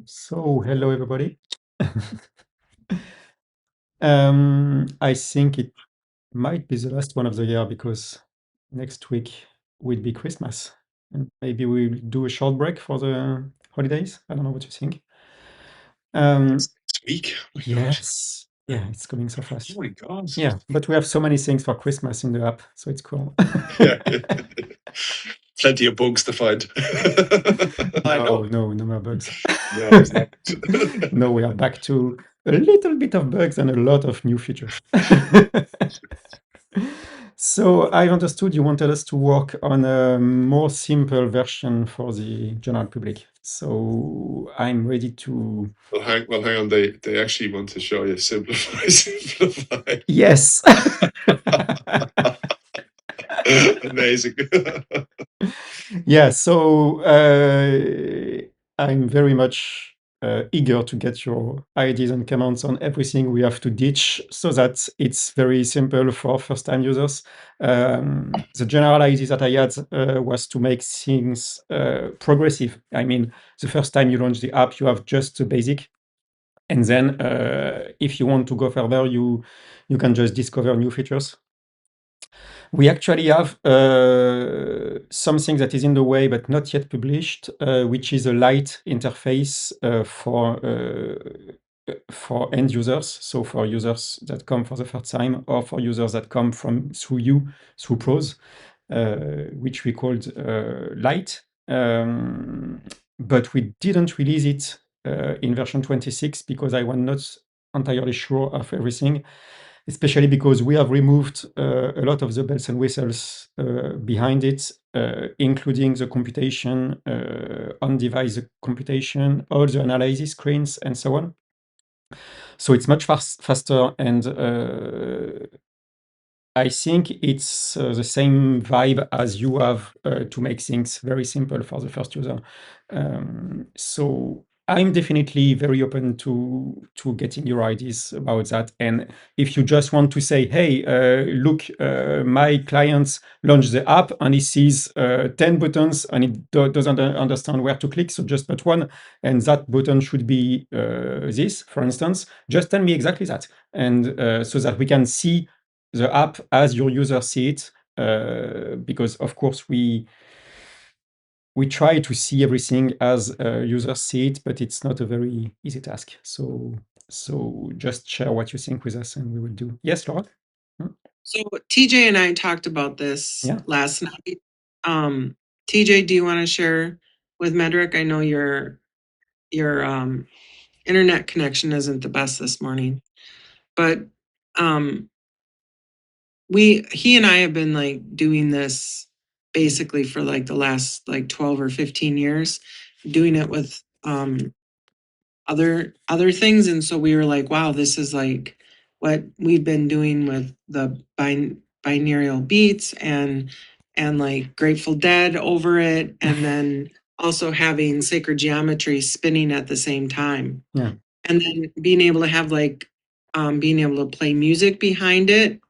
So, hello everybody. I think it might be the last one of the year because next week will be Christmas. And maybe we'll do a short break for the holidays. I don't know what you think. Next week? Oh my gosh. Yes. Yeah, it's coming so Oh fast. my God. Yeah, but we have so many things for Christmas in the app, so it's cool. Yeah. Plenty of bugs to find. I No, know. no more bugs. No, there's not. No, we are back to a little bit of bugs and a lot of new features. So I understood you wanted us to work on a more simple version for the general public. So I'm ready to. Well, hang on. They actually want to show you simplify. Yes. Amazing. Yeah, so I'm very much eager to get your ideas and comments on everything we have to ditch so that it's very simple for first-time users. The general idea that I had was to make things progressive. I mean, the first time you launch the app, you have just the basic. And then if you want to go further, you can just discover new features. We actually have something that is in the way but not yet published, which is a light interface for end users. So for users that come for the first time, or for users that come through pros, which we called light. But we didn't release it in version 26 because I was not entirely sure of everything, especially because we have removed a lot of the bells and whistles behind it, including the computation, on-device computation, all the analysis screens, and so on. So it's much faster, and I think it's the same vibe as you have to make things very simple for the first user. So I'm definitely very open to getting your ideas about that. And if you just want to say, hey, look, my clients launched the app and he sees 10 buttons and it doesn't understand where to click, so just put one, and that button should be this, for instance, just tell me exactly that. And so that we can see the app as your users see it, because of course we try to see everything as users see it, but it's not a very easy task. So just share what you think with us and we will do. Yes, Laura? So TJ and I talked about this Yeah. last night. TJ, do you want to share with Médéric? I know your internet connection isn't the best this morning, but he and I have been like doing this basically for like the last like 12 or 15 years, doing it with other things. And so we were like, wow, this is like what we've been doing with the binaural beats and like Grateful Dead over it, and then also having sacred geometry spinning at the same time. Yeah. And then being able to have like being able to play music behind it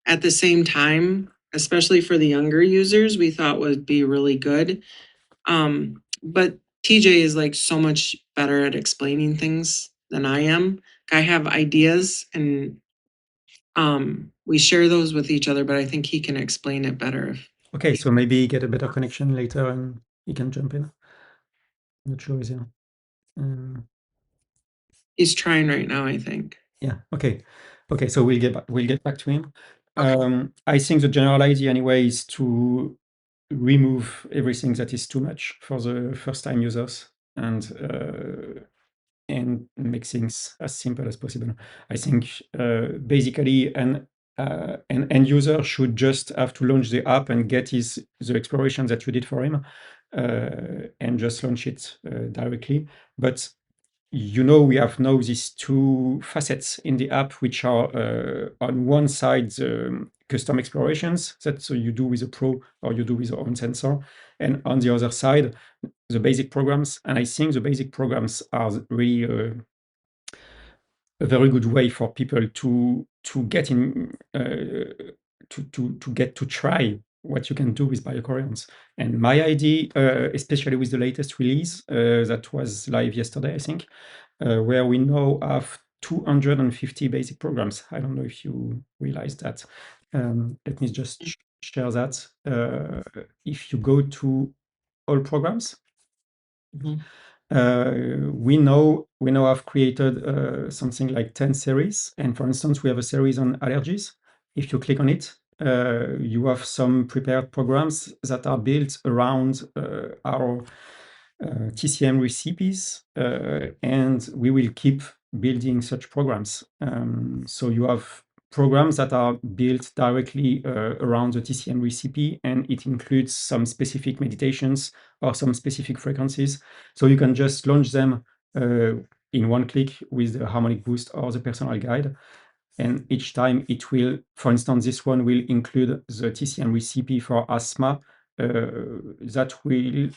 at the same time, especially for the younger users, we thought would be really good. But TJ is like so much better at explaining things than I am. I have ideas and we share those with each other, but I think he can explain it better. Okay, so maybe get a better connection later and he can jump in. Not sure he's here. He's trying right now, I think. Yeah. Okay. So we'll get back to him. Okay. I think the general idea anyway is to remove everything that is too much for the first-time users and make things as simple as possible. I think basically an end user should just have to launch the app and get the exploration that you did for him, and just launch it directly. But we have now these two facets in the app, which are on one side the custom explorations that so you do with a pro or you do with your own sensor, and on the other side the basic programs. And I think the basic programs are really a very good way for people to get in to get to try what you can do with BioCoherence. And my idea, especially with the latest release that was live yesterday, I think, where we now have 250 basic programs. I don't know if you realize that. Let me just share that. If you go to all programs, we now have created something like 10 series. And for instance, we have a series on allergies. If you click on it, you have some prepared programs that are built around our TCM recipes, and we will keep building such programs. So you have programs that are built directly around the TCM recipe, and it includes some specific meditations or some specific frequencies. So you can just launch them in one click with the harmonic boost or the personal guide. And each time it will, for instance, this one will include the TCM recipe for asthma that will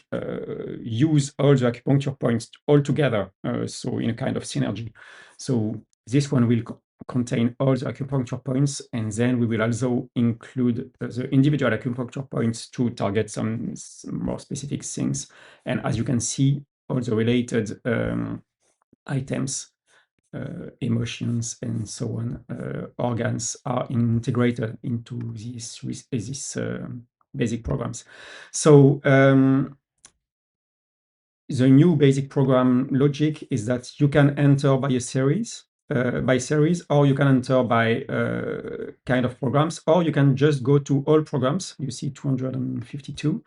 use all the acupuncture points all together, so in a kind of synergy. So this one will contain all the acupuncture points, and then we will also include the individual acupuncture points to target some more specific things. And as you can see, all the related items, emotions, and so on, organs are integrated into these basic programs. So the new basic program logic is that you can enter by a series, or you can enter by kind of programs, or you can just go to all programs. You see 252.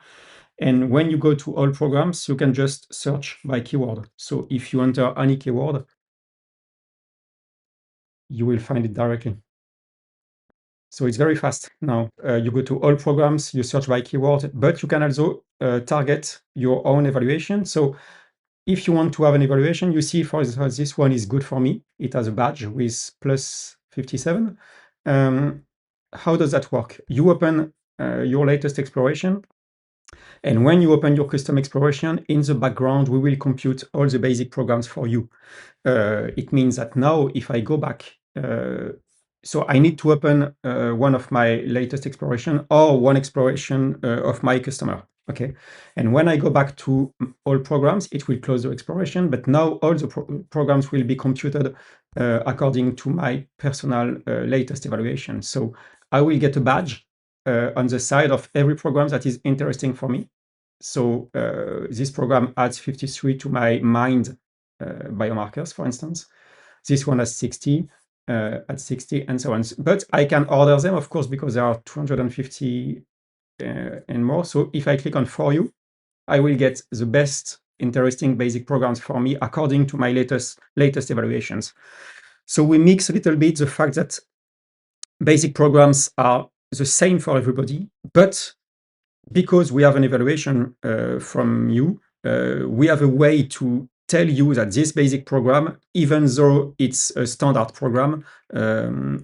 And when you go to all programs, you can just search by keyword. So if you enter any keyword, you will find it directly. So it's very fast now. You go to all programs, you search by keyword, but you can also target your own evaluation. So if you want to have an evaluation, you see, for instance, this one is good for me. It has a badge with plus 57. How does that work? You open your latest exploration, and when you open your custom exploration, in the background, we will compute all the basic programs for you. It means that now if I go back, so I need to open one of my latest exploration or one exploration of my customer. Okay, and when I go back to all programs, it will close the exploration, but now all the programs will be computed according to my personal latest evaluation. So I will get a badge on the side of every program that is interesting for me. So this program adds 53 to my mind biomarkers, for instance. This one has 60, at 60, and so on. But I can order them, of course, because there are 250 and more. So if I click on For You, I will get the best interesting basic programs for me according to my latest evaluations. So we mix a little bit the fact that basic programs are the same for everybody, but because we have an evaluation from you, we have a way to tell you that this basic program, even though it's a standard program,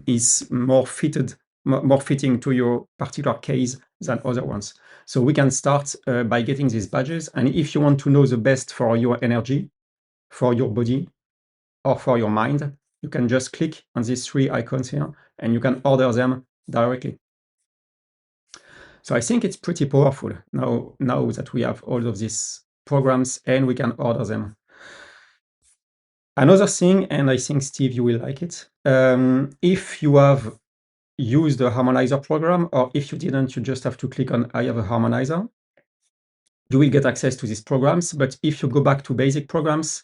is more fitting to your particular case than other ones. So we can start by getting these badges. And if you want to know the best for your energy, for your body, or for your mind, you can just click on these three icons here, and you can order them directly. So I think it's pretty powerful now that we have all of these programs and we can order them. Another thing, and I think, Steve, you will like it, if you have used the harmonizer program, or if you didn't, you just have to click on I have a harmonizer. You will get access to these programs, but if you go back to basic programs,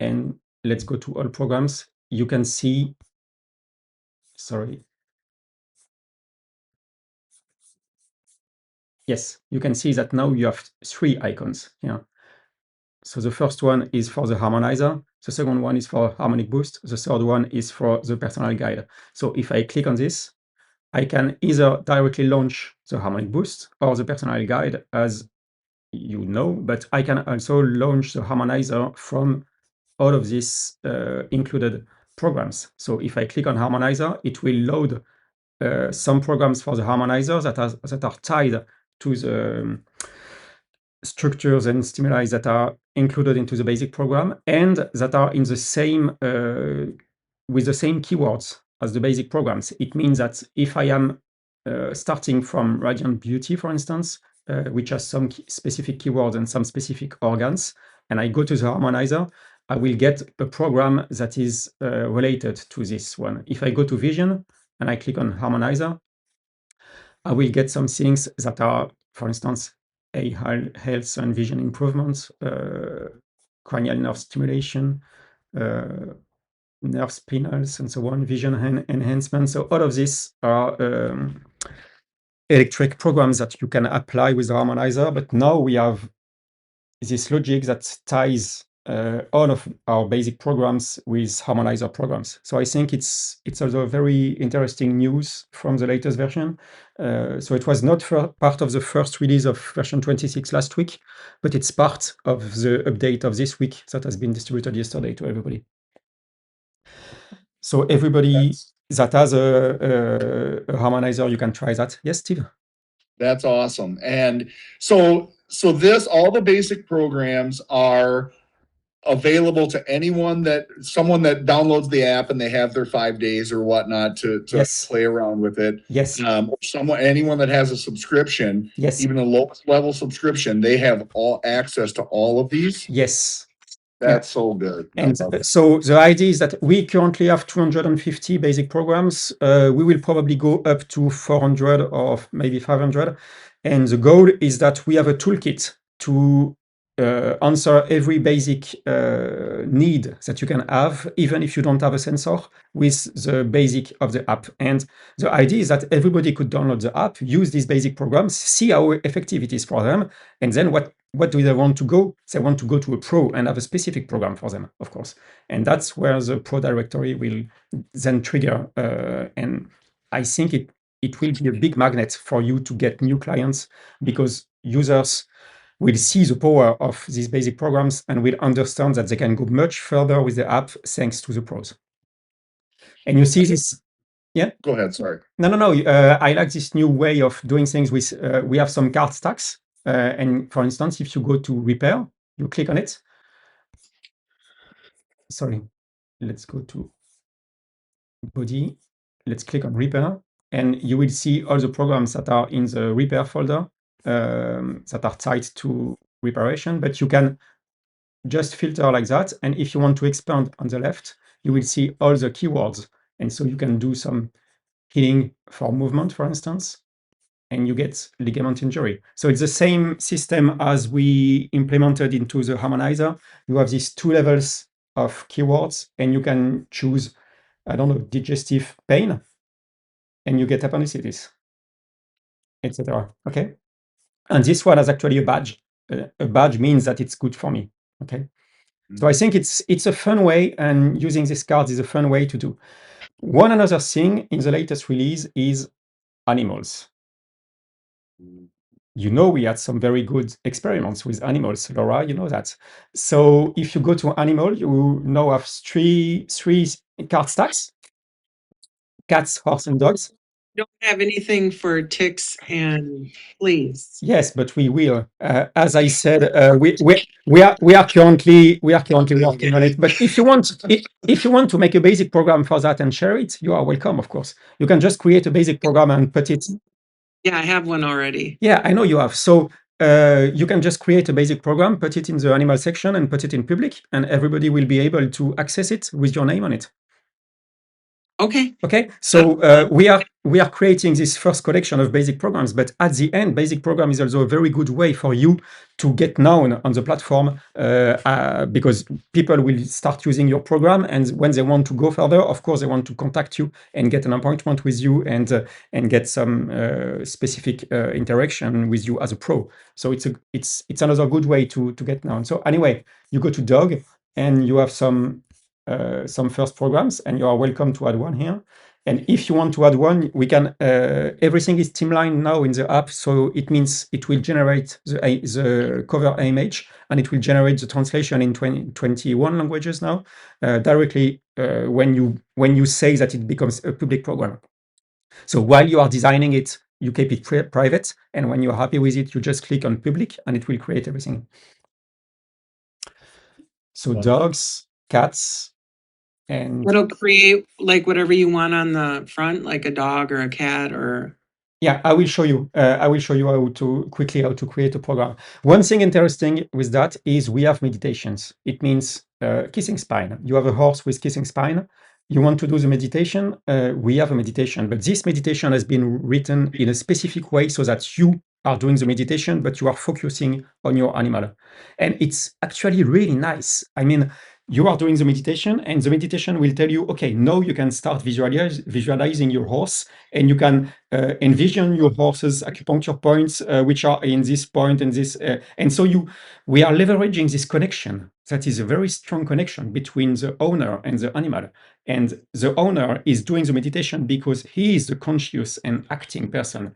and let's go to all programs, you can see, sorry. Yes, you can see that now you have three icons here. So the first one is for the harmonizer. The second one is for harmonic boost. The third one is for the personal guide. So if I click on this, I can either directly launch the harmonic boost or the personal guide, as you know, but I can also launch the harmonizer from all of these included programs. So if I click on harmonizer, it will load some programs for the harmonizer that are tied to the structures and stimuli that are included into the basic program and that are in the same with the same keywords as the basic programs. It means that if I am starting from Radiant Beauty, for instance, which has some specific keywords and some specific organs, and I go to the harmonizer, I will get a program that is related to this one. If I go to Vision and I click on Harmonizer, I will get some things that are, for instance, a health and vision improvements, cranial nerve stimulation, nerve spinals, and so on, vision enhancement. So all of these are electric programs that you can apply with the harmonizer, but now we have this logic that ties all of our basic programs with harmonizer programs. So I think it's also very interesting news from the latest version. So it was not part of the first release of version 26 last week, but it's part of the update of this week that has been distributed yesterday to everybody. So everybody that has a harmonizer, you can try that. Yes, Steve? That's awesome. And so all the basic programs are available to someone that downloads the app and they have their 5 days or whatnot to Yes. play around with it. Yes. Anyone that has a subscription, Yes. even a lowest level subscription, they have all access to all of these. Yes. That's so good. And so the idea is that we currently have 250 basic programs. We will probably go up to 400 or maybe 500. And the goal is that we have a toolkit to answer every basic need that you can have, even if you don't have a sensor, with the basic of the app. And the idea is that everybody could download the app, use these basic programs, see how effective it is for them, and then what do they want to go? They want to go to a pro and have a specific program for them, of course. And that's where the pro directory will then trigger. And I think it will be a big magnet for you to get new clients, because users will see the power of these basic programs and will understand that they can go much further with the app thanks to the pros. And you see this. Yeah? Go ahead, sorry. No. I like this new way of doing things with, we have some card stacks. And for instance, if you go to repair, you click on it. Sorry, let's go to body. Let's click on repair, and you will see all the programs that are in the repair folder that are tied to reparation, but you can just filter like that. And if you want to expand on the left, you will see all the keywords. And so you can do some healing for movement, for instance, and you get ligament injury. So it's the same system as we implemented into the harmonizer. You have these 2 levels of keywords, and you can choose, I don't know, digestive pain, and you get appendicitis, etc. Okay? And this one has actually a badge. A badge means that it's good for me. Okay? So I think it's a fun way, and using these cards is a fun way to do. One another thing in the latest release is animals. You know, we had some very good experiments with animals, Laura, you know that. So if you go to animal, you now have three card stacks: cats, horse, and dogs. Don't have anything for ticks and fleas. Yes, but we will. As I said, we are currently working on it. But if you want to make a basic program for that and share it, you are welcome. Of course, you can just create a basic program and put it. Yeah, I have one already. Yeah, I know you have. So you can just create a basic program, put it in the animal section, and put it in public, and everybody will be able to access it with your name on it. Okay. Okay, so we are creating this first collection of basic programs, but at the end, basic program is also a very good way for you to get known on the platform, because people will start using your program, and when they want to go further, of course, they want to contact you and get an appointment with you and get some specific interaction with you as a pro. So it's another good way to get known. So anyway, you go to dog, and you have some first programs, and you are welcome to add one here. And if you want to add one, we can, everything is streamlined now in the app, so it means it will generate the cover image, and it will generate the translation in 21 languages now, directly when you say that it becomes a public program. So while you are designing it, you keep it private, and when you're happy with it, you just click on public, and it will create everything. So dogs, cats, and it'll create like whatever you want on the front, like a dog or a cat or Yeah, I will show you. I will show you how to create a program. One thing interesting with that is we have meditations. It means kissing spine. You have a horse with kissing spine. You want to do the meditation. We have a meditation, but this meditation has been written in a specific way so that you are doing the meditation, but you are focusing on your animal, and it's actually really nice. I mean, you are doing the meditation, and the meditation will tell you, okay, now you can start visualizing your horse, and you can envision your horse's acupuncture points, which are in this point and this, and so we are leveraging this connection. That is a very strong connection between the owner and the animal. And the owner is doing the meditation because he is the conscious and acting person,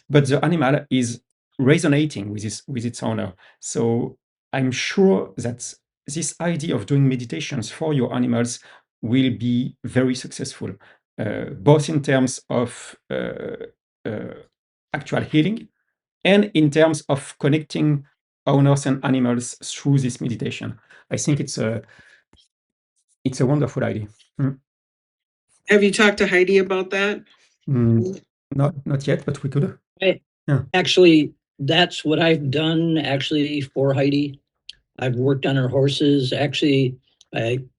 but the animal is resonating with its owner. So I'm sure that this idea of doing meditations for your animals will be very successful, both in terms of actual healing and in terms of connecting owners and animals through this meditation. I think it's a wonderful idea. Have you talked to Heidi about that? Not yet, but we could. Actually, that's what I've done actually for Heidi. I've worked on her horses. Actually,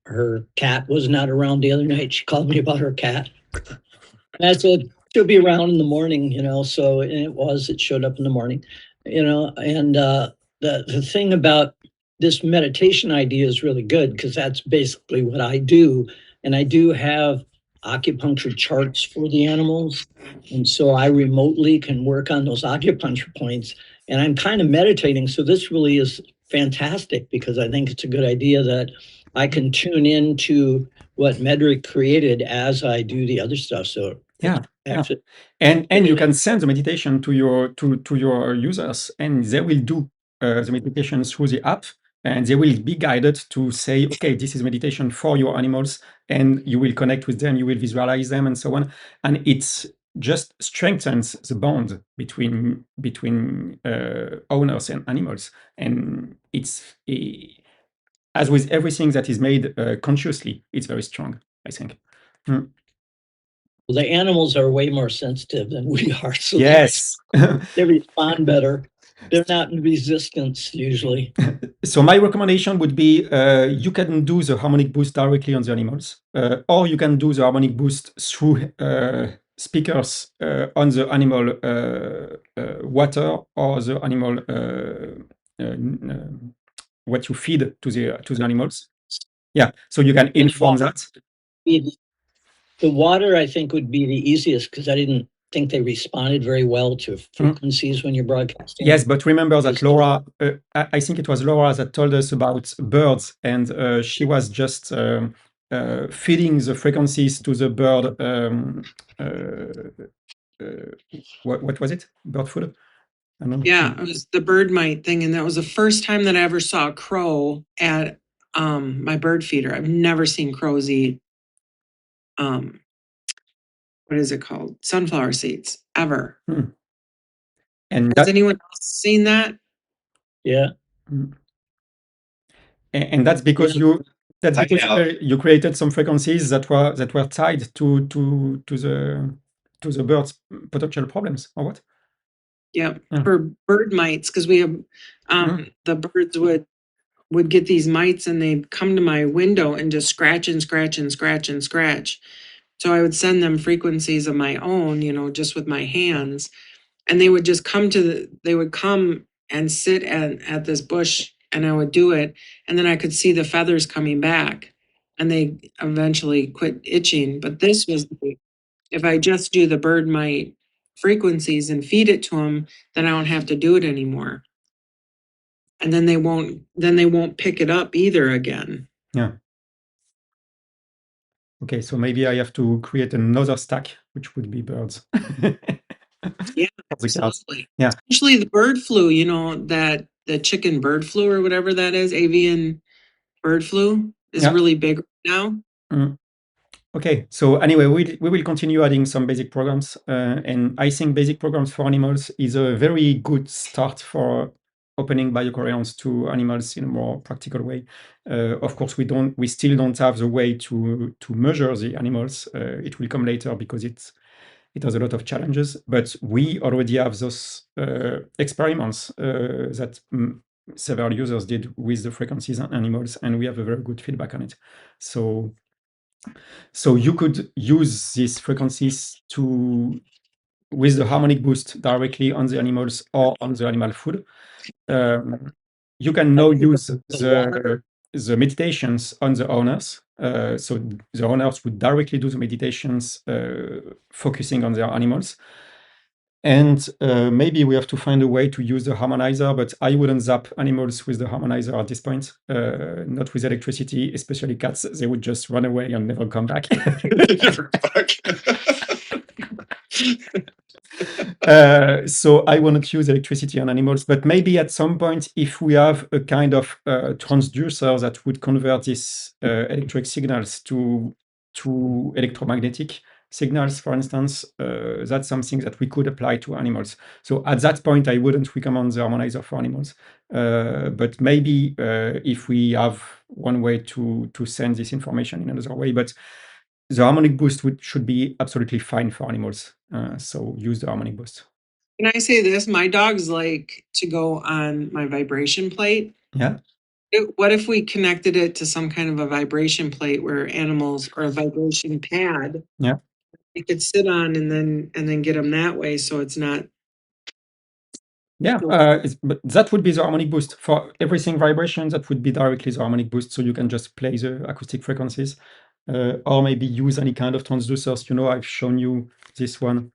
her cat was not around the other night. She called me about her cat. And I said, she'll be around in the morning, so, and it showed up in the morning, and the thing about this meditation idea is really good because that's basically what I do. And I do have acupuncture charts for the animals. And so I remotely can work on those acupuncture points, and I'm kind of meditating. So this really is fantastic because I think it's a good idea that I can tune into what Médéric created as I do the other stuff. So actually, and you can send the meditation to your users, and they will do the meditation through the app, and they will be guided to say, okay, this is meditation for your animals, and you will connect with them, you will visualize them, and so on. And it's just strengthens the bond between owners and animals, and it's as with everything that is made consciously, it's very strong, I think. The animals are way more sensitive than we are, so yes, they respond better. They're not in resistance usually. So my recommendation would be you can do the harmonic boost directly on the animals, or you can do the harmonic boost through speakers on the animal water or the animal what you feed to the animals. Yeah, so you can inform that. The water, I think, would be the easiest because I didn't think they responded very well to frequencies when you're broadcasting. Yes, but remember that Laura, I think it was Laura that told us about birds, and she was just feeding the frequencies to the bird. What was it? Bird food? I don't know. Yeah, it was the bird mite thing, and that was the first time that I ever saw a crow at my bird feeder. I've never seen crows eat what is it called? Sunflower seeds, ever. And has anyone else seen that? Yeah. And that's because you created some frequencies that were tied to the bird's potential problems, or what? Yeah, for bird mites, because we have the birds would get these mites and they'd come to my window and just scratch and scratch and scratch and scratch. So I would send them frequencies of my own, just with my hands, and they would just come and sit at this bush, and I would do it, and then I could see the feathers coming back, and they eventually quit itching. But this was, if I just do the bird mite frequencies and feed it to them, then I don't have to do it anymore. And then they won't pick it up either again. Yeah. Okay, so maybe I have to create another stack, which would be birds. Yeah, absolutely. Yeah. Especially the bird flu, that the chicken bird flu or whatever that is, avian bird flu is really big now. Okay, so anyway, we will continue adding some basic programs, and I think basic programs for animals is a very good start for opening BioCoherence to animals in a more practical way. Of course, we still don't have the way to measure the animals. It will come later because it's it has a lot of challenges, but we already have those experiments that several users did with the frequencies and animals, and we have a very good feedback on it. So you could use these frequencies with the harmonic boost directly on the animals or on the animal food. You can now use the meditations on the owners. So the owners would directly do the meditations focusing on their animals. And maybe we have to find a way to use the harmonizer, but I wouldn't zap animals with the harmonizer at this point, not with electricity, especially cats. They would just run away and never come back. So I wouldn't use electricity on animals, but maybe at some point, if we have a kind of transducer that would convert these electric signals to electromagnetic signals, for instance, that's something that we could apply to animals. So at that point, I wouldn't recommend the harmonizer for animals. But maybe if we have one way to send this information in another way, but the harmonic boost should be absolutely fine for animals. So use the harmonic boost. Can I say this? My dogs like to go on my vibration plate. Yeah. What if we connected it to some kind of a vibration plate where animals, or a vibration pad? Yeah. You could sit on and then get them that way, so it's not. Yeah, but that would be the harmonic boost for everything vibration. That would be directly the harmonic boost. So you can just play the acoustic frequencies, or maybe use any kind of transducers. You know, I've shown you this one.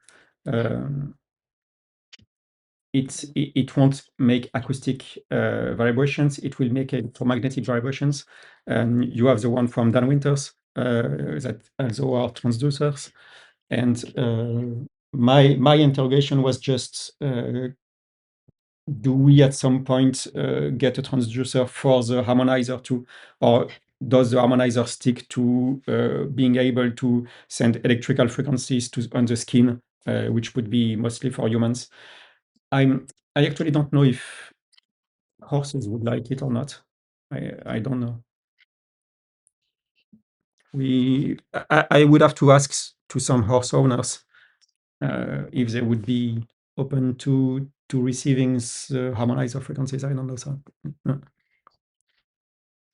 It won't make acoustic vibrations. It will make electromagnetic vibrations. And you have the one from Dan Winters that also are transducers. And my interrogation was just, do we at some point get a transducer for the harmonizer too, or does the harmonizer stick to being able to send electrical frequencies on the skin, which would be mostly for humans? I actually don't know if horses would like it or not. I don't know. I would have to ask to some horse owners if they would be open to receiving the harmonizer frequencies. I don't know. So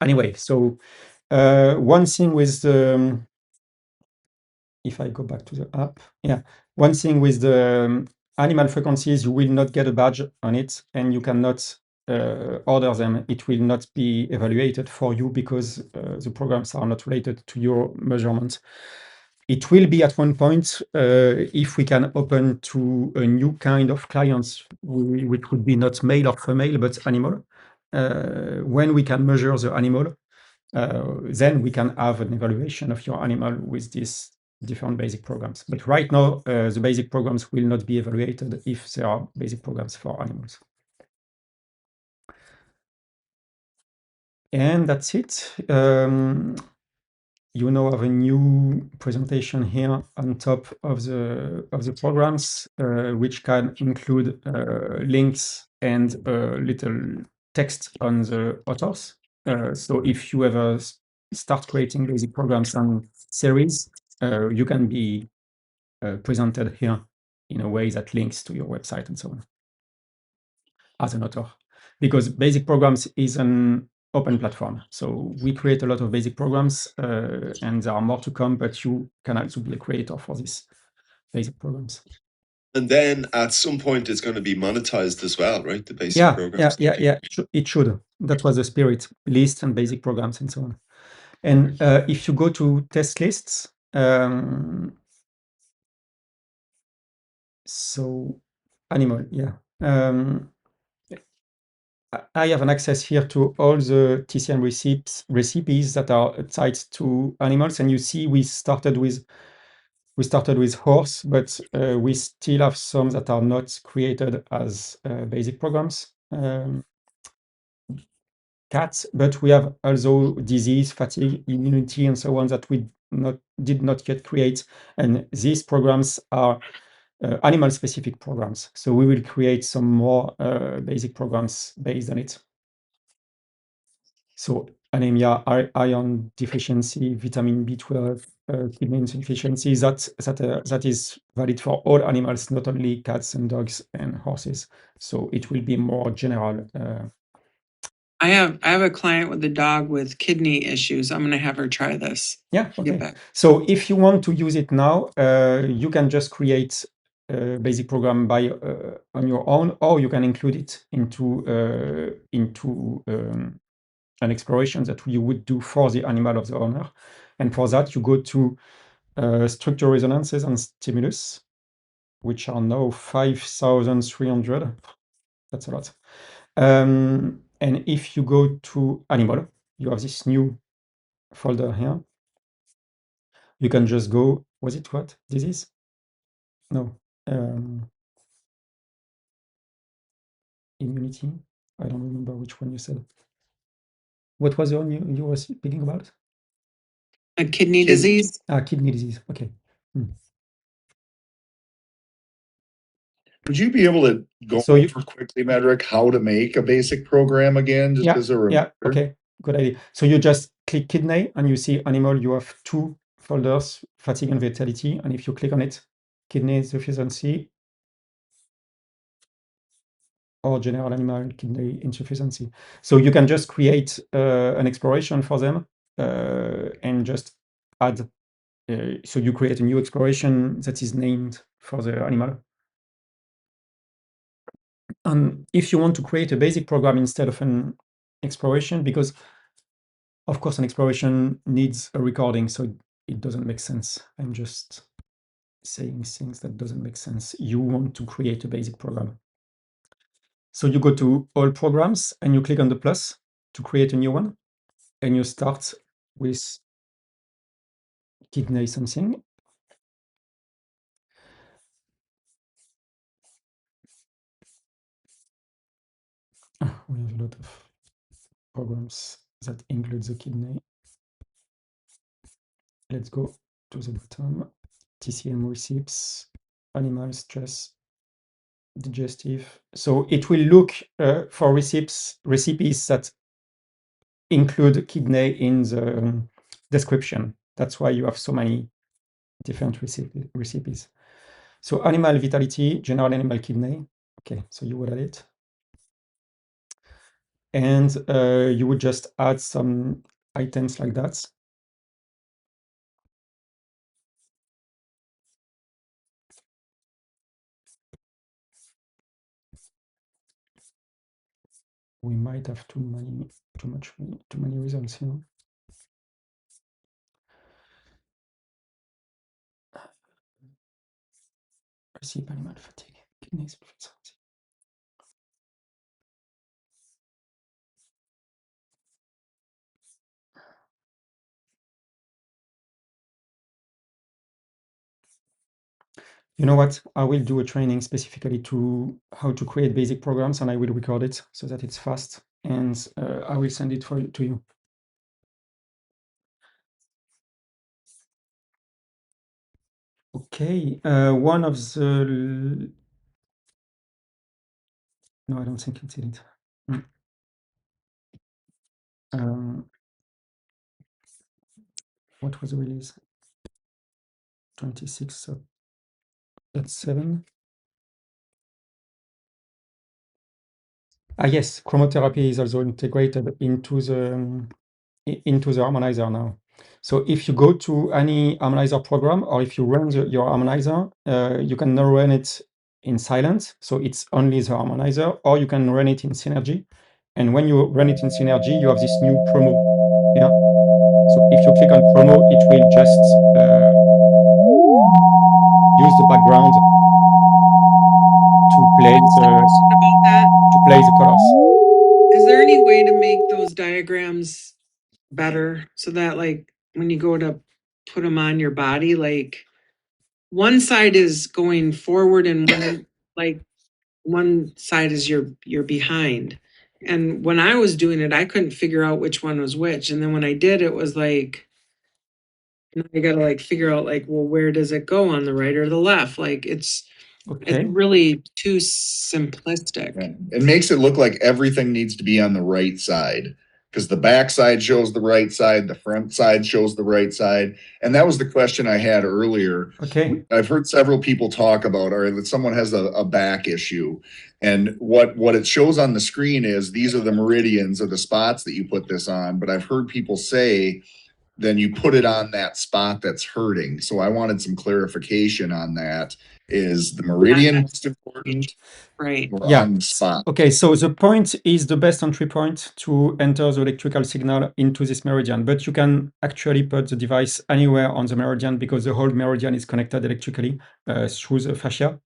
anyway, so one thing with the, if I go back to the app, yeah, one thing with the animal frequencies, you will not get a badge on it, and you cannot order them. It will not be evaluated for you because the programs are not related to your measurements. It will be at one point if we can open to a new kind of clients, which would be not male or female, but animal. When we can measure the animal, then we can have an evaluation of your animal with these different basic programs. But right now, the basic programs will not be evaluated if there are basic programs for animals. And that's it. You now have a new presentation here on top of the programs, which can include links and little text on the authors. So if you ever start creating basic programs on series, you can be presented here in a way that links to your website and so on as an author. Because basic programs is an open platform. So we create a lot of basic programs and there are more to come, but you can also be a creator for these basic programs. And then at some point it's going to be monetized as well, right? The basic programs. Yeah. It should. That was the spirit, list and basic programs and so on. And if you go to test lists, so animal, yeah. I have an access here to all the TCM recipes that are tied to animals, and you see we started with horse, but we still have some that are not created as basic programs. Cats, but we have also disease, fatigue, immunity, and so on that we did not yet create, and these programs are animal-specific programs. So we will create some more basic programs based on it. So anemia, iron deficiency, vitamin B12, kidney insufficiency. That is valid for all animals, not only cats and dogs and horses. So it will be more general. I have a client with a dog with kidney issues. I'm gonna have her try this. Yeah, Get okay. back. So if you want to use it now, you can just create a basic program by on your own, or you can include it into an exploration that you would do for the animal of the owner. And for that, you go to structure resonances and stimulus, which are now 5,300. That's a lot. And if you go to animal, you have this new folder here. You can just go, was it what? Disease? No. Immunity? I don't remember which one you said. What was the one you were speaking about? A kidney disease. Kidney disease. Okay. Would you be able to go So you- over quickly, Médéric, how to make a basic program again, just as a reminder? Yeah, okay, good idea. So you just click kidney and you see animal, you have two folders, fatigue and vitality. And if you click on it, kidney insufficiency or general animal kidney insufficiency. So you can just create an exploration for them and just add. So you create a new exploration that is named for the animal. And if you want to create a basic program instead of an exploration, because of course an exploration needs a recording, so it doesn't make sense. I'm just saying things that doesn't make sense. You want to create a basic program. So you go to all programs and you click on the plus to create a new one. And you start with kidney something. We have a lot of programs that include the kidney. Let's go to the bottom. TCM receipts, animal stress, digestive. So it will look for recipes that include kidney in the description. That's why you have so many different recipes. So animal vitality, general animal kidney. Okay, so you would add it. And you would just add some items like that. We might have too many results here. Receive animal fatigue, kidney insufficiency. You know what? I will do a training specifically to how to create basic programs, and I will record it so that it's fast, and I will send it to you. Okay, one of the... No, I don't think it's in it. What was the release? 26, so that's 7. Yes, chromotherapy is also integrated into the harmonizer now. So if you go to any harmonizer program, or if you run your harmonizer, you can now run it in silent, so it's only the harmonizer, or you can run it in Synergy. And when you run it in Synergy, you have this new promo here. So if you click on promo, it will just use the background to play the colors. Is there any way to make those diagrams better so that like when you go to put them on your body, like one side is going forward and one side is you're behind. And when I was doing it, I couldn't figure out which one was which. And then when I did, it was like, you gotta like figure out like, well, where does it go, on the right or the left? Like it's really too simplistic. It makes it look like everything needs to be on the right side. Because the back side shows the right side, the front side shows the right side. And that was the question I had earlier. Okay. I've heard several people talk about, or that someone has a back issue. And what it shows on the screen is these are the meridians or the spots that you put this on. But I've heard people say, then you put it on that spot that's hurting. So I wanted some clarification on that. Is the meridian most important? Right. Or Yeah. on the spot? Okay, so the point is the best entry point to enter the electrical signal into this meridian, but you can actually put the device anywhere on the meridian because the whole meridian is connected electrically through the fascia.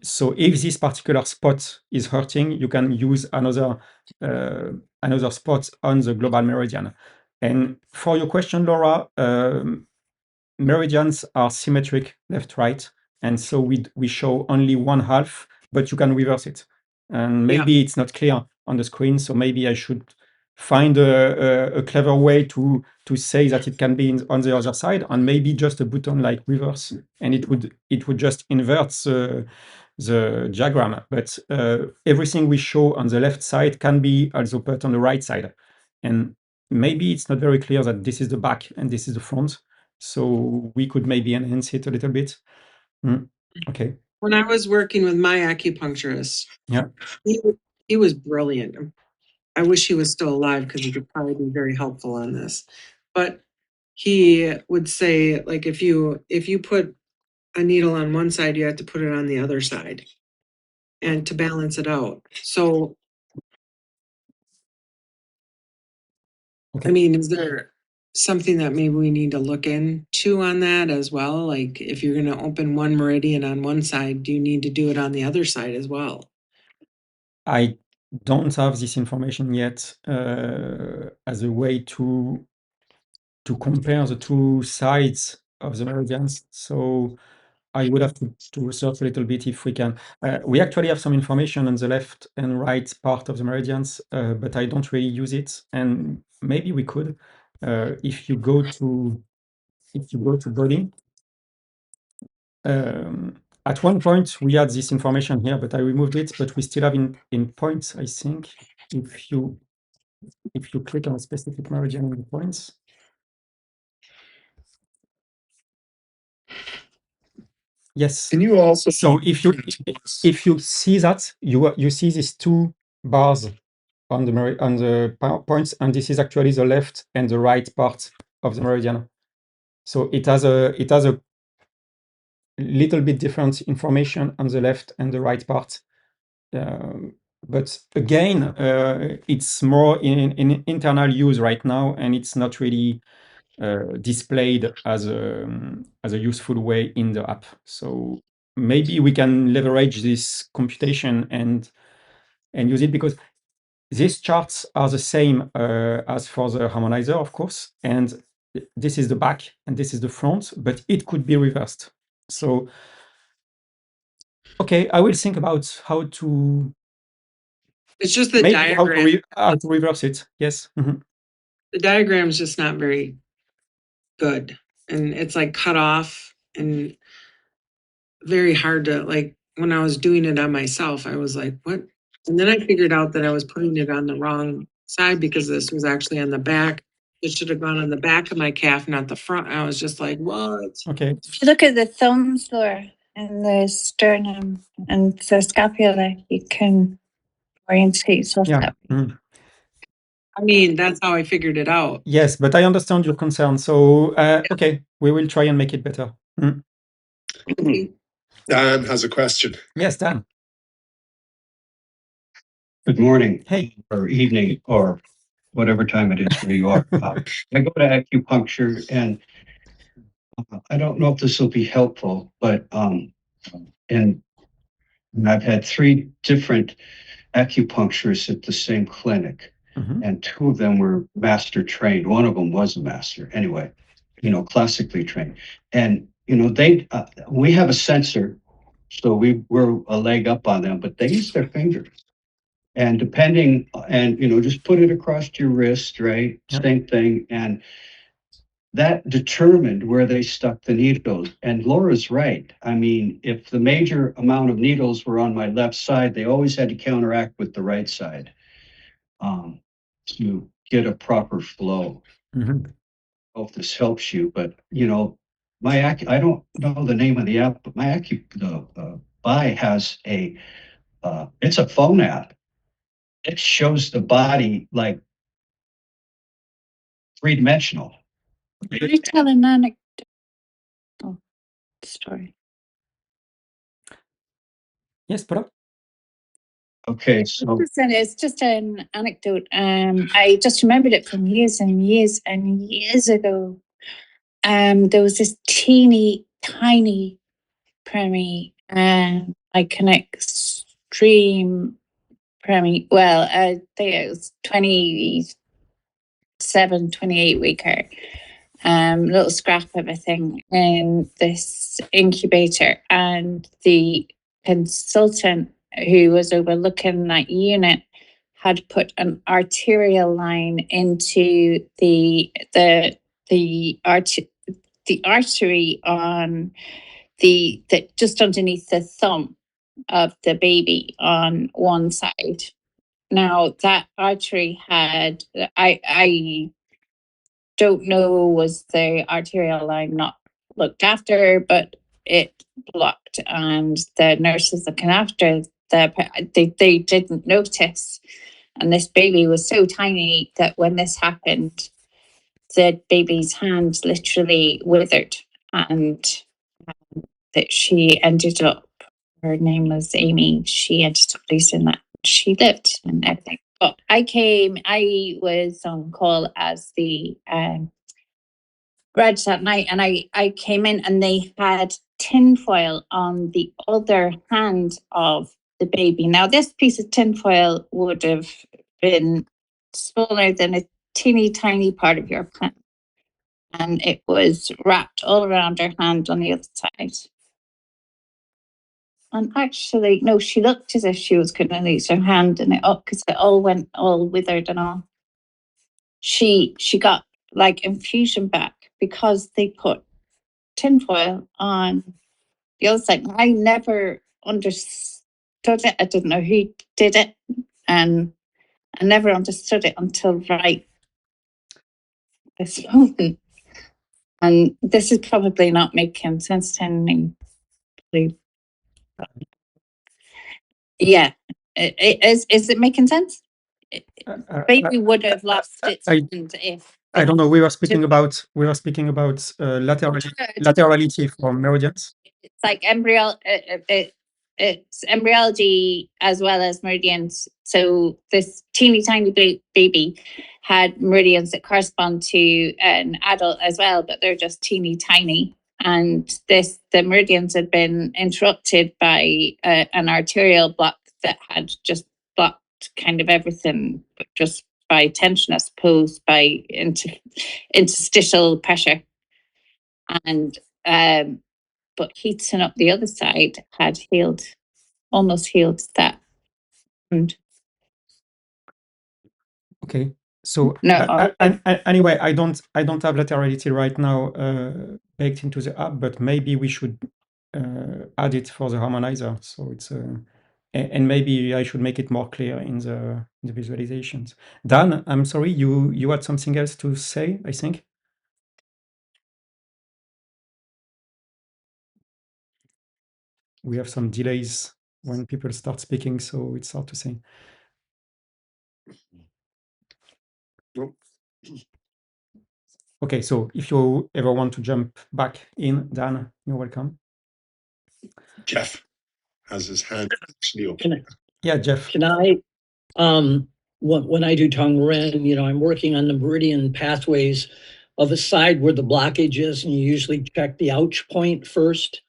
So if this particular spot is hurting, you can use another spot on the global meridian. And for your question, Laura, meridians are symmetric left-right, and so we show only one half, but you can reverse it. And maybe it's not clear on the screen, so maybe I should find a clever way to say that it can be on the other side, and maybe just a button like reverse, and it would just invert the diagram. But everything we show on the left side can be also put on the right side, and maybe it's not very clear that this is the back and this is the front. So we could maybe enhance it a little bit. Okay. When I was working with my acupuncturist, Yeah. he was brilliant. I wish he was still alive because he could probably be very helpful on this. But he would say, like, if you put a needle on one side, you have to put it on the other side, and to balance it out. So, Okay. I mean, is there something that maybe we need to look into on that as well? Like, if you're going to open one meridian on one side, do you need to do it on the other side as well? I don't have this information yet as a way to compare the two sides of the meridians. So I would have to research a little bit if we can. We actually have some information on the left and right part of the meridians, but I don't really use it. And maybe we could, if you go to body. At one point we had this information here, but I removed it. But we still have in points, I think. If you click on a specific meridian in points. Yes. Can you also So if you see that, you see these two bars on the points, and this is actually the left and the right part of the meridian. So it has a little bit different information on the left and the right part. But again, it's more in internal use right now, and it's not really displayed as a useful way in the app. So maybe we can leverage this computation and use it, because these charts are the same as for the harmonizer, of course, and this is the back and this is the front, but it could be reversed. So okay, I will think about how to It's just the maybe diagram. how to reverse it. Yes. The diagram's just not very good, and it's like cut off and very hard to, like, when I was doing it on myself, I was like, what? And then I figured out that I was putting it on the wrong side because this was actually on the back. It should have gone on the back of my calf, not the front. I was just like, what? Okay. If you look at the thumb floor and the sternum and the scapula, you can orientate yourself Yeah. that way. I mean, that's how I figured it out. Yes, but I understand your concern. So okay, we will try and make it better. Dan has a question. Yes, Dan. Good morning. Hey. Or evening, or whatever time it is where you are. I go to acupuncture, and I don't know if this will be helpful, but and I've had 3 different acupuncturists at the same clinic, and 2 of them were master trained. One of them was a master, anyway, classically trained. And they we have a sensor, so we're a leg up on them, but they use their fingers. And depending, and just put it across your wrist, right? Yeah. Same thing. And that determined where they stuck the needles. And Laura's right. I mean, if the major amount of needles were on my left side, they always had to counteract with the right side. to get a proper flow. Mhm. I hope this helps you, but you know, I don't know the name of the app, but the Bi has it's a phone app. It shows the body like three-dimensional. Can I tell an anecdote story? Yes, Paula? Okay, so It's just an anecdote. I just remembered it from years and years and years ago. There was this teeny tiny preemie, like an extreme preemie. Well, I think it was 27, 28 weeker. Little scrap of a thing in this incubator, and the consultant who was overlooking that unit had put an arterial line into the artery on the just underneath the thumb of the baby on one side. Now that artery had I don't know, was the arterial line not looked after, but it blocked, and the nurses looking after they didn't notice. And this baby was so tiny that when this happened, the baby's hand literally withered, and that she ended up, her name was Amy, she ended up losing that. She lived and everything. But I was on call as the Reg that night, and I came in and they had tinfoil on the other hand of the baby. Now, this piece of tinfoil would have been smaller than a teeny tiny part of your palm, and it was wrapped all around her hand on the other side. And actually, no, she looked as if she was going to lose her hand, and because it all went all withered and all. She got like infusion back because they put tinfoil on the other side. I never understood it. I didn't know who did it, and I never understood it until right this moment. And this is probably not making sense to anybody. Yeah, is it making sense? Baby would have lost its hand if. I don't know. We were speaking about laterality for meridians. It's like it's embryology as well as meridians. So this teeny tiny baby had meridians that correspond to an adult as well, but they're just teeny tiny. And the meridians had been interrupted by an arterial block that had just blocked kind of everything, but just by tension, I suppose, by interstitial pressure. And but heating up the other side had almost healed that wound. Okay. So No, anyway, I don't have laterality right now baked into the app, but maybe we should add it for the harmonizer. So it's and maybe I should make it more clear in the visualizations. Dan, I'm sorry, you had something else to say, I think. We have some delays when people start speaking, so it's hard to say. Nope. Okay, so if you ever want to jump back in, Dan, you're welcome. Jeff has his hand actually up. Yeah, Jeff. Can I, when I do Tongren, you know, I'm working on the meridian pathways of a side where the blockage is, and you usually check the ouch point first.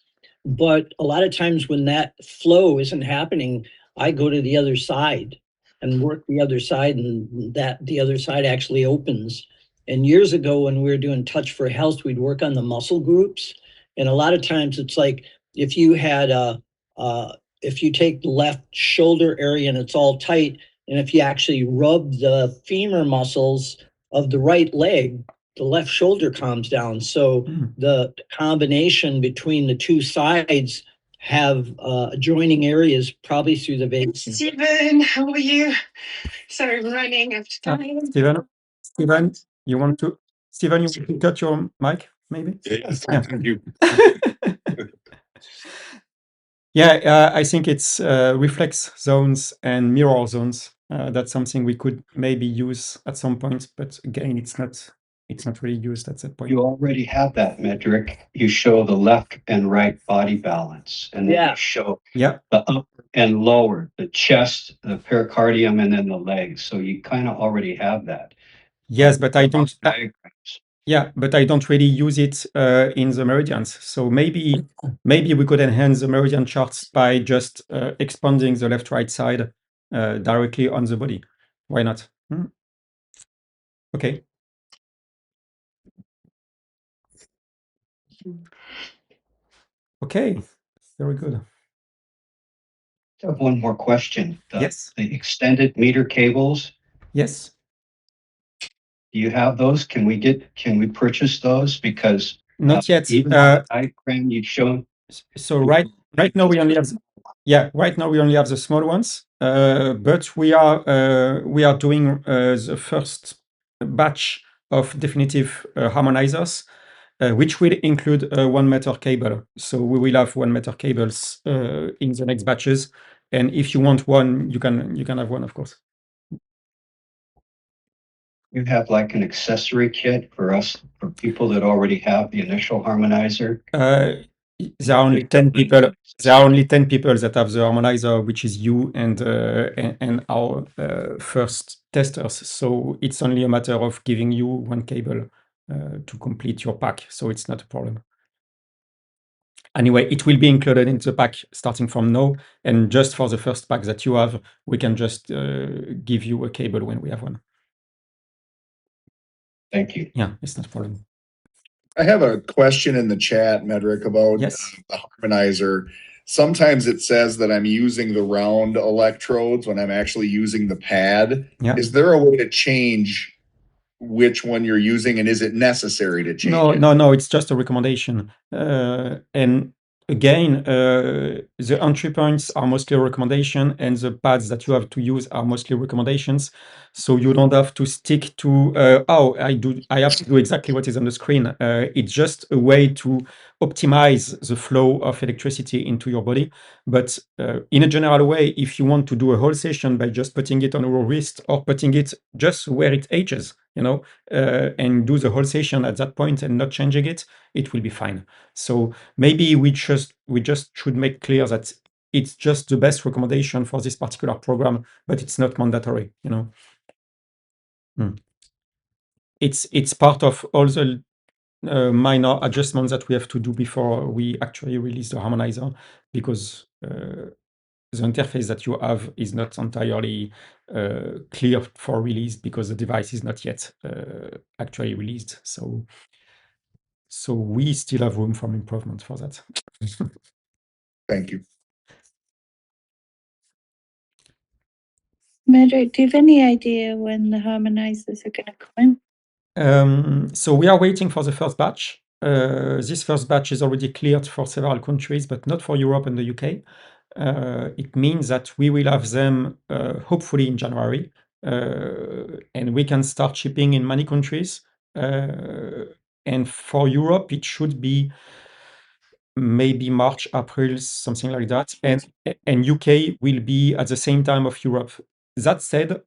But a lot of times when that flow isn't happening, I go to the other side and work the other side, and that the other side actually opens. And years ago when we were doing Touch for Health, we'd work on the muscle groups. And a lot of times it's like if you had if you take the left shoulder area and it's all tight, and if you actually rub the femur muscles of the right leg, the left shoulder calms down. So the combination between the two sides have adjoining areas probably through the vacancy. Stephen, how are you? Sorry, I'm running after time. Stephen, you want to cut your mic, maybe? Yes, Yeah. thank you. Yeah, I think it's reflex zones and mirror zones. That's something we could maybe use at some point, but again, it's not really used at that point. You already have that metric. You show the left and right body balance, and then Yeah. you show Yeah, the upper and lower, the chest, the pericardium, and then the legs. So you kind of already have that. yes, but I don't. Diagrams. Yeah, but I don't really use it in the meridians. So maybe we could enhance the meridian charts by just expanding the left-right side directly on the body. Why not? Okay. Okay. Very good. I have one more question. Yes. The extended meter cables, Yes. do you have those? Can we purchase those? Because Not yet. even the diagram you showed. So right now we only have the small ones, but we are doing the first batch of definitive harmonizers, which will include a 1 meter cable. So we will have 1 meter cables in the next batches, and if you want one, you can have one, of course. You have like an accessory kit for people that already have the initial harmonizer. There are only 10 people. There are only 10 people that have the harmonizer, which is you and our first testers. So it's only a matter of giving you one cable to complete your pack. So it's not a problem. Anyway, it will be included in the pack starting from now. And just for the first pack that you have, we can just give you a cable when we have one. Thank you. Yeah, it's not a problem. I have a question in the chat, Médéric, about Yes. the harmonizer. Sometimes it says that I'm using the round electrodes when I'm actually using the pad. Yeah. Is there a way to change which one you're using, and is it necessary to change it? No, it's just a recommendation. And again, the entry points are mostly a recommendation, and the pads that you have to use are mostly recommendations. So you don't have to stick to, I have to do exactly what is on the screen. It's just a way to optimize the flow of electricity into your body. But in a general way, if you want to do a whole session by just putting it on your wrist or putting it just where it ages, and do the whole session at that point and not changing it, it will be fine. So maybe we just should make clear that it's just the best recommendation for this particular program, but it's not mandatory. It's part of all the minor adjustments that we have to do before we actually release the harmonizer, because the interface that you have is not entirely clear for release because the device is not yet actually released. So we still have room for improvement for that. Thank you. Médéric, do you have any idea when the harmonizers are going to come in? So we are waiting for the first batch. This first batch is already cleared for several countries, but not for Europe and the UK. It means that we will have them hopefully in January, and we can start shipping in many countries. And for Europe, it should be maybe March, April, something like that. And UK will be at the same time of Europe. That said,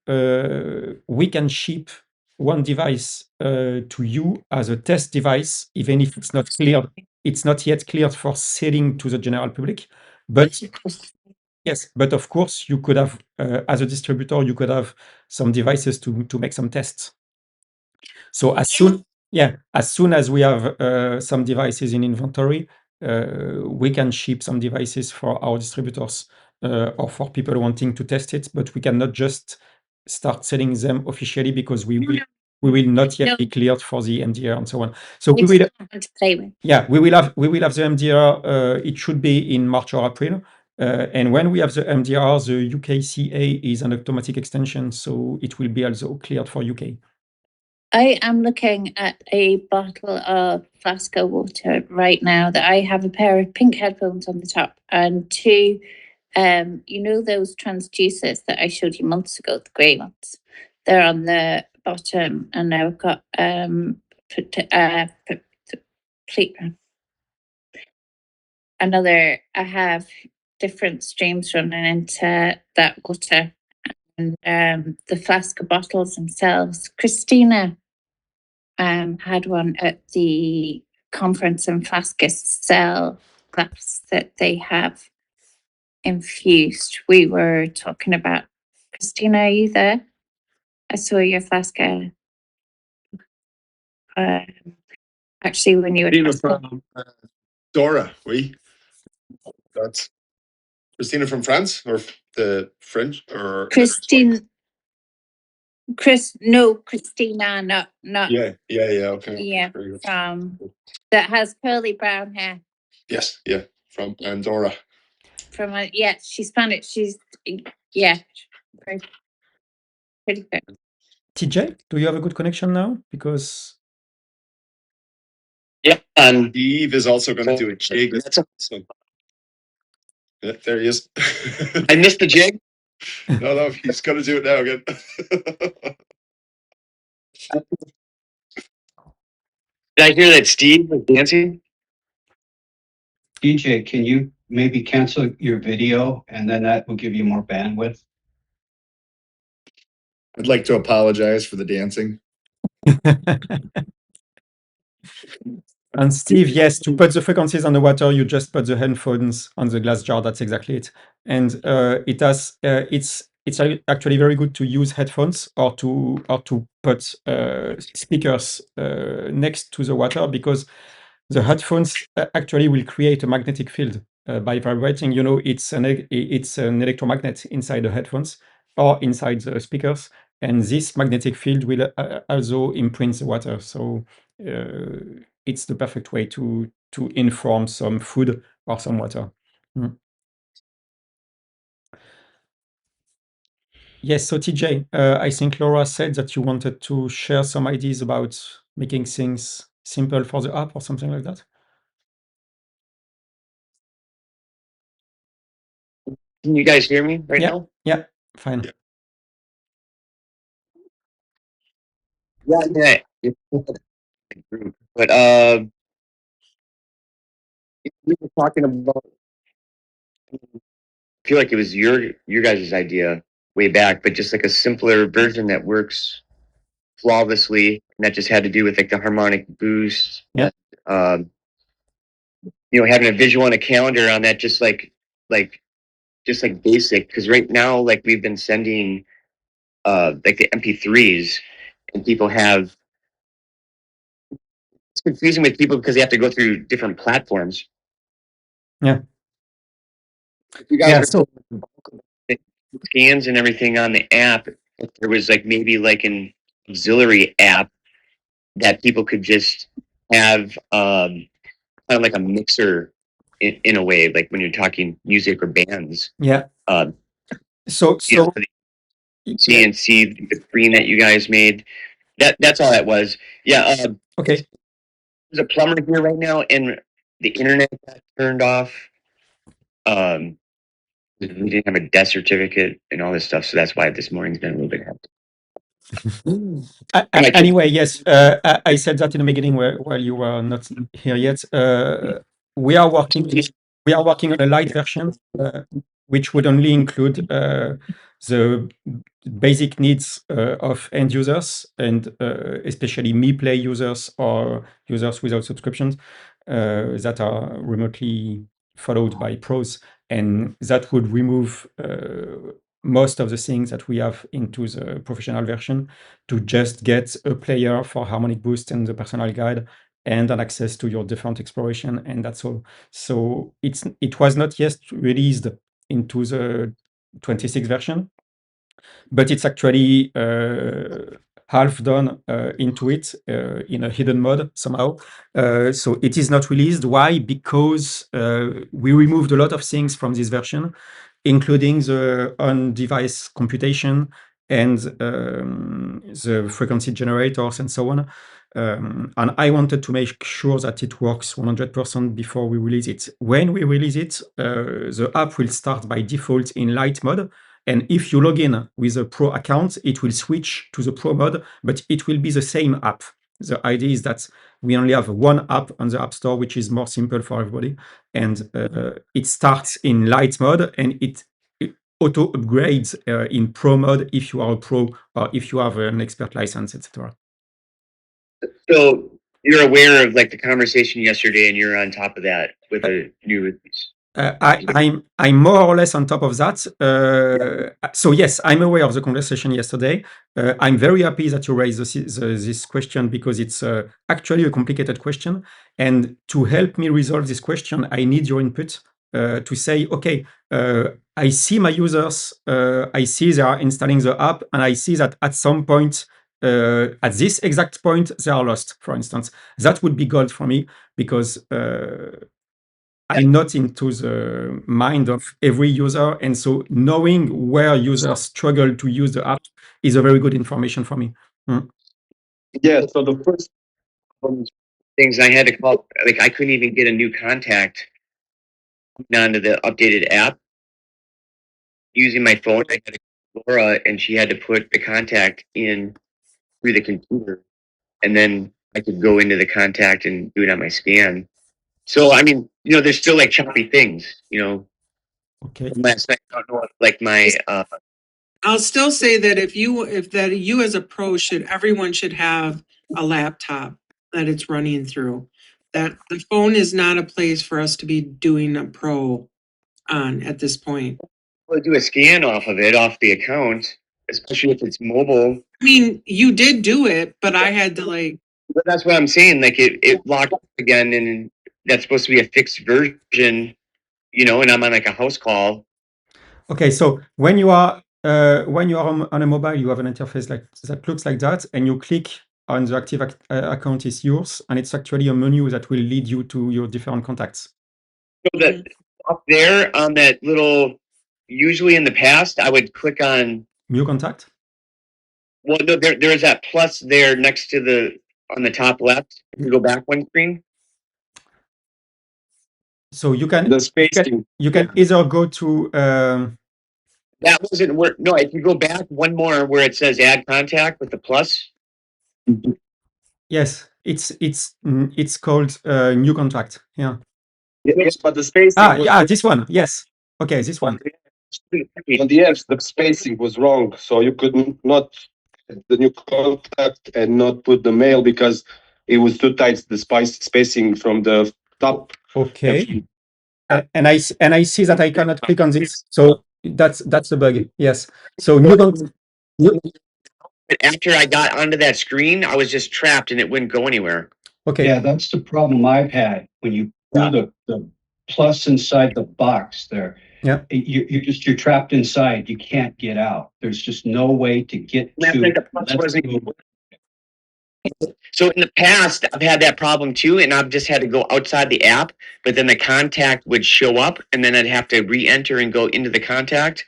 we can ship one device to you as a test device, even if it's not cleared. It's not yet cleared for selling to the general public. But yes, but of course, you could have, as a distributor, you could have some devices to make some tests. So as soon as we have some devices in inventory, we can ship some devices for our distributors or for people wanting to test it, but we cannot just start selling them officially because we will not yet be cleared for the MDR and so on. So we will have the MDR. It should be in March or April. And when we have the MDR, the UKCA is an automatic extension, so it will be also cleared for UK. I am looking at a bottle of Flasco water right now that I have a pair of pink headphones on the top and two, you know, those transducers that I showed you months ago, the grey ones. They're on the bottom, and I've got another. I have different streams running into that water, and the Flasco bottles themselves. Christina had one at the conference, and Flasco sell glass that they have infused. We were talking about. Christina, are you there? I saw your Flasco. Actually, when you were From Dora, oui. That's Christina from France or the French or Christina, not Yeah, okay. yeah, Very good. that has curly brown hair. Yes, yeah, from Andorra. She's Spanish. She's very pretty good. TJ, do you have a good connection now? Because Yeah, and Steve is also going to do a jig. Yeah, there he is. I missed the jig. No, he's going to do it now again. Did I hear that Steve was dancing? DJ, can you maybe cancel your video and then that will give you more bandwidth? I'd like to apologize for the dancing. and Steve, yes, to put the frequencies on the water, you just put the headphones on the glass jar. That's exactly it. And it's actually very good to use headphones or to put speakers next to the water, because the headphones actually will create a magnetic field by vibrating. You know, it's an electromagnet inside the headphones or inside the speakers, and this magnetic field will also imprint the water. So it's the perfect way to inform some food or some water. Yes, so TJ, I think Laura said that you wanted to share some ideas about making things simple for the app or something like that. Can you guys hear me right now? Yeah, fine. Yeah. But we were talking about. I feel like it was your guys' idea way back, but just like a simpler version that works flawlessly, and that just had to do with like the harmonic boost. Yeah. You know, having a visual on a calendar on that, just like basic. Because right now, like we've been sending like the MP3s, and people have. It's confusing with people because they have to go through different platforms. Yeah. You guys Yeah, are so scans and everything on the app. If there was like maybe like an auxiliary app that people could just have kind of like a mixer in a way, like when you're talking music or bands. yeah. So You know, see and see the screen that you guys made. That's all that was. Yeah. Okay. There's a plumber here right now, and the internet got turned off. We didn't have a death certificate and all this stuff, so that's why this morning's been a little bit hectic. Anyway, yes, I said that in the beginning while you were not here yet. We are working on a light version, which would only include the basic needs of end users, and especially Me Play users or users without subscriptions that are remotely followed by pros, and that would remove most of the things that we have into the professional version, to just get a player for harmonic boost and the personal guide and an access to your different exploration, and that's all. So it was not yet released into the 26 version, but it's actually half done into it in a hidden mode somehow. So it is not released. Why? Because we removed a lot of things from this version, including the on-device computation and the frequency generators and so on. And I wanted to make sure that it works 100% before we release it. When we release it, the app will start by default in light mode. And if you log in with a pro account, it will switch to the pro mode, but it will be the same app. The idea is that we only have one app on the App Store, which is more simple for everybody. And it starts in light mode, and it auto upgrades in pro mode if you are a pro or if you have an expert license, etc. So you're aware of like the conversation yesterday, and you're on top of that with a new release. I'm more or less on top of that. So yes, I'm aware of the conversation yesterday. I'm very happy that you raised this question because it's actually a complicated question. And to help me resolve this question, I need your input to say, okay, I see my users, I see they are installing the app, and I see that at some point, at this exact point, they are lost, for instance. That would be gold for me because I'm not into the mind of every user. And so knowing where users struggle to use the app is a very good information for me. Yeah, so the first Things I had to call, like I couldn't even get a new contact onto the updated app using my phone. I had to call Laura, and she had to put the contact in through the computer, and then I could go into the contact and do it on my scan. So I mean, there's still like choppy things, Okay. Last night, I don't know, like my I'll still say that if you as a pro everyone should have a laptop that it's running through. That the phone is not a place for us to be doing a pro on at this point. Well, do a scan off of it, off the account, especially if it's mobile. I mean, you did do it, but I had to like. But that's what I'm saying. Like it locked up again, and that's supposed to be a fixed version, and I'm on like a house call. Okay, so when you are on a mobile, you have an interface like that looks like that, and you click on the active account is yours, and it's actually a menu that will lead you to your different contacts. So that up there on that little, usually in the past, I would click on New contact. Well, no, there is that plus there next to on the top left. If you go back one screen. So you can the spacing. you can either go to That wasn't work. No, if you go back one more where it says add contact with the plus. yes, it's called new contract. Yeah. Yes, but the spacing. This one. Yes. Okay, this one. On the edge, the spacing was wrong, so you could not add the new contact and not put the mail because it was too tight. The spacing from the top. Okay. And I see that I cannot click on this. So that's the bug. Yes. So After I got onto that screen, I was just trapped and it wouldn't go anywhere. Okay. Yeah, that's the problem I've had when you put the plus inside the box there. Yeah. You're trapped inside. You can't get out. There's just no way to get to. So in the past, I've had that problem too, and I've just had to go outside the app, but then the contact would show up, and then I'd have to re-enter and go into the contact.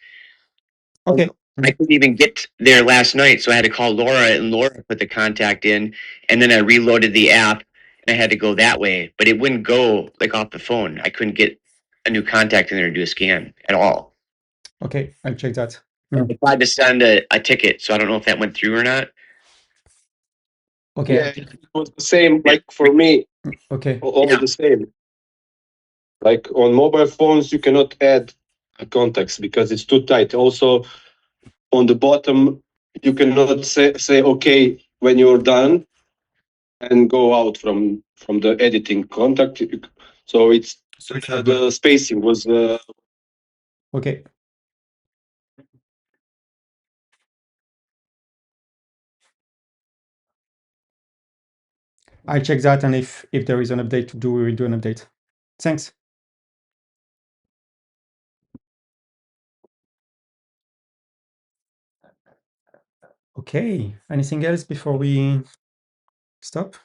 Okay. I couldn't even get there last night, so I had to call Laura, and Laura put the contact in, and then I reloaded the app, and I had to go that way, but it wouldn't go like off the phone. I couldn't get a new contact in there to do a scan at all. Okay, I'll check that. I tried to send a ticket, so I don't know if that went through or not. Okay. Yeah, it was the same. Like for me, okay, all the same. Like on mobile phones, you cannot add contacts because it's too tight. Also, on the bottom, you cannot say okay when you're done and go out from the editing contact. So the spacing was okay. I'll check that, and if there is an update to do, we will do an update. Thanks. Okay, anything else before we stop?